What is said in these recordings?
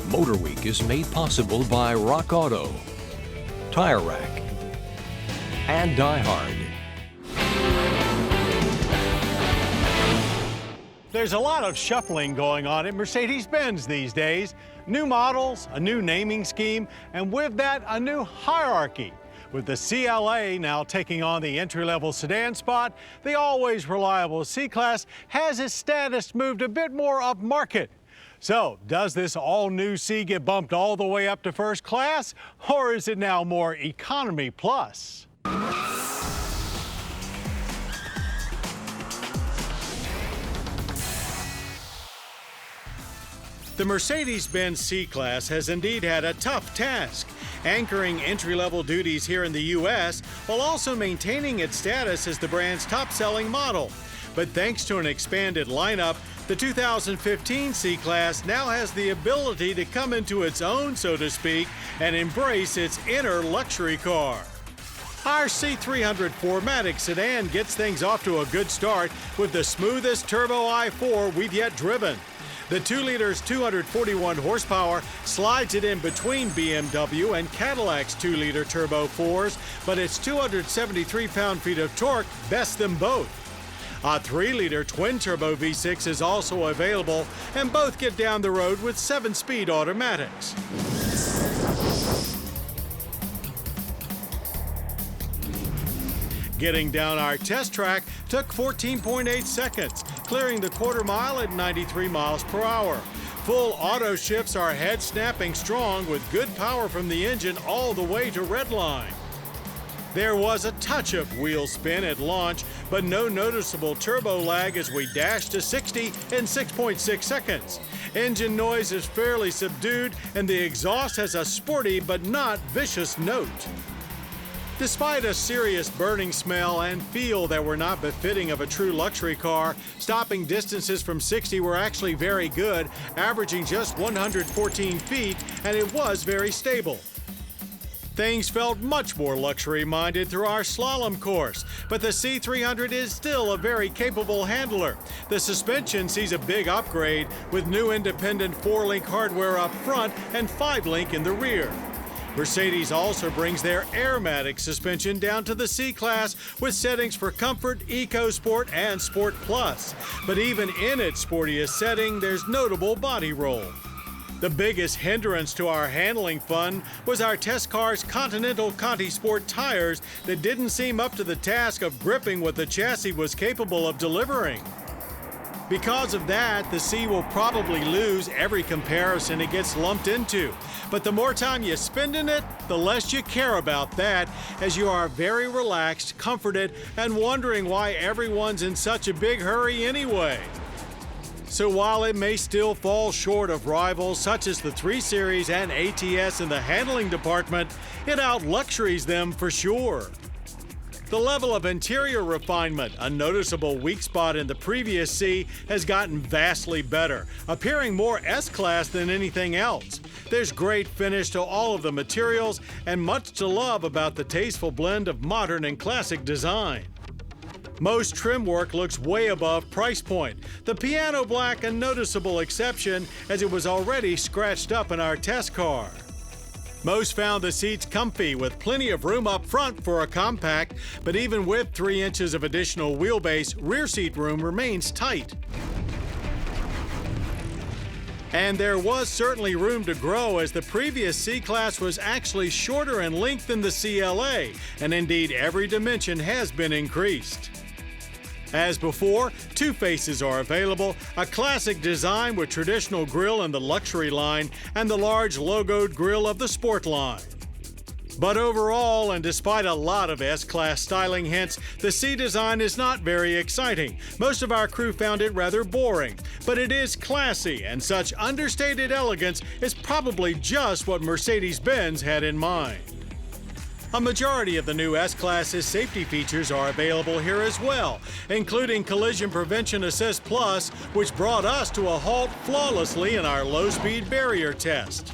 MotorWeek is made possible by Rock Auto, Tire Rack, and Die Hard. There's a lot of shuffling going on at Mercedes-Benz these days. New models, a new naming scheme, and with that, a new hierarchy. With the CLA now taking on the entry-level sedan spot, the always reliable C-Class has its status moved a bit more upmarket. So, does this all-new C get bumped all the way up to first class, or is it now more economy plus? The Mercedes-Benz C-Class has indeed had a tough task, anchoring entry-level duties here in the U.S. while also maintaining its status as the brand's top-selling model. But thanks to an expanded lineup, the 2015 C-Class now has the ability to come into its own, so to speak, and embrace its inner luxury car. Our C300 4MATIC sedan gets things off to a good start with the smoothest turbo i4 we've yet driven. The 2-liter's 241 horsepower slides it in between BMW and Cadillac's 2-liter Turbo 4s, but its 273 pound-feet of torque bests them both. A 3-liter twin-turbo V6 is also available, and both get down the road with 7-speed automatics. Getting down our test track took 14.8 seconds, clearing the quarter mile at 93 miles per hour. Full auto shifts are head-snapping strong with good power from the engine all the way to redline. There was a touch of wheel spin at launch, but no noticeable turbo lag as we dashed to 60 in 6.6 seconds. Engine noise is fairly subdued, and the exhaust has a sporty but not vicious note. Despite a serious burning smell and feel that were not befitting of a true luxury car, stopping distances from 60 were actually very good, averaging just 114 feet, and it was very stable. Things felt much more luxury-minded through our slalom course, but the C300 is still a very capable handler. The suspension sees a big upgrade with new independent 4-link hardware up front and 5-link in the rear. Mercedes also brings their Airmatic suspension down to the C-Class with settings for Comfort, EcoSport, and Sport Plus. But even in its sportiest setting, there's notable body roll. The biggest hindrance to our handling fun was our test car's Continental Conti Sport tires that didn't seem up to the task of gripping what the chassis was capable of delivering. Because of that, the C will probably lose every comparison it gets lumped into. But the more time you spend in it, the less you care about that, as you are very relaxed, comforted, and wondering why everyone's in such a big hurry anyway. So while it may still fall short of rivals such as the 3 Series and ATS in the handling department, it out-luxuries them for sure. The level of interior refinement, a noticeable weak spot in the previous C, has gotten vastly better, appearing more S-Class than anything else. There's great finish to all of the materials and much to love about the tasteful blend of modern and classic design. Most trim work looks way above price point. The piano black a noticeable exception as it was already scratched up in our test car. Most found the seats comfy with plenty of room up front for a compact, but even with 3 inches of additional wheelbase, rear seat room remains tight. And there was certainly room to grow as the previous C-Class was actually shorter in length than the CLA, and indeed every dimension has been increased. As before, 2 faces are available, a classic design with traditional grille in the luxury line and the large logoed grille of the sport line. But overall, and despite a lot of S-Class styling hints, the C design is not very exciting. Most of our crew found it rather boring, but it is classy, and such understated elegance is probably just what Mercedes-Benz had in mind. A majority of the new S-Class's safety features are available here as well, including Collision Prevention Assist Plus, which brought us to a halt flawlessly in our low-speed barrier test.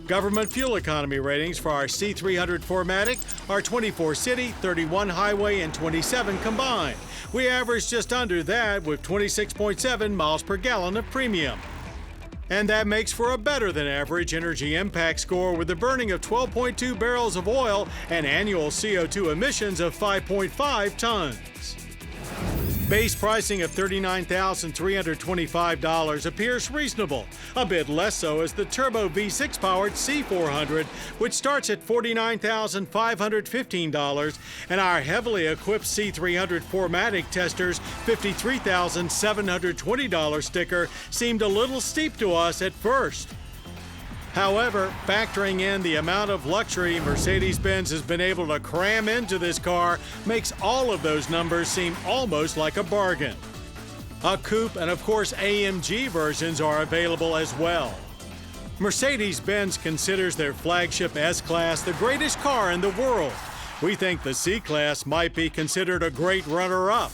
Government fuel economy ratings for our C300 4MATIC are 24 city, 31 highway, and 27 combined. We averaged just under that with 26.7 miles per gallon of premium. And that makes for a better than average energy impact score with the burning of 12.2 barrels of oil and annual CO2 emissions of 5.5 tons. Base pricing of $39,325 appears reasonable, a bit less so as the turbo V6-powered C400, which starts at $49,515, and our heavily equipped C300 4MATIC Tester's $53,720 sticker seemed a little steep to us at first. However, factoring in the amount of luxury Mercedes-Benz has been able to cram into this car makes all of those numbers seem almost like a bargain. A coupe and of course AMG versions are available as well. Mercedes-Benz considers their flagship S-Class the greatest car in the world. We think the C-Class might be considered a great runner-up.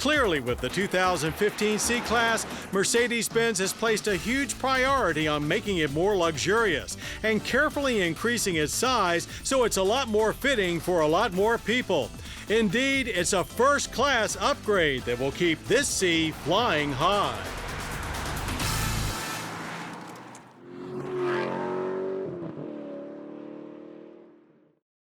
Clearly, with the 2015 C-Class, Mercedes-Benz has placed a huge priority on making it more luxurious and carefully increasing its size so it's a lot more fitting for a lot more people. Indeed, it's a first-class upgrade that will keep this C flying high.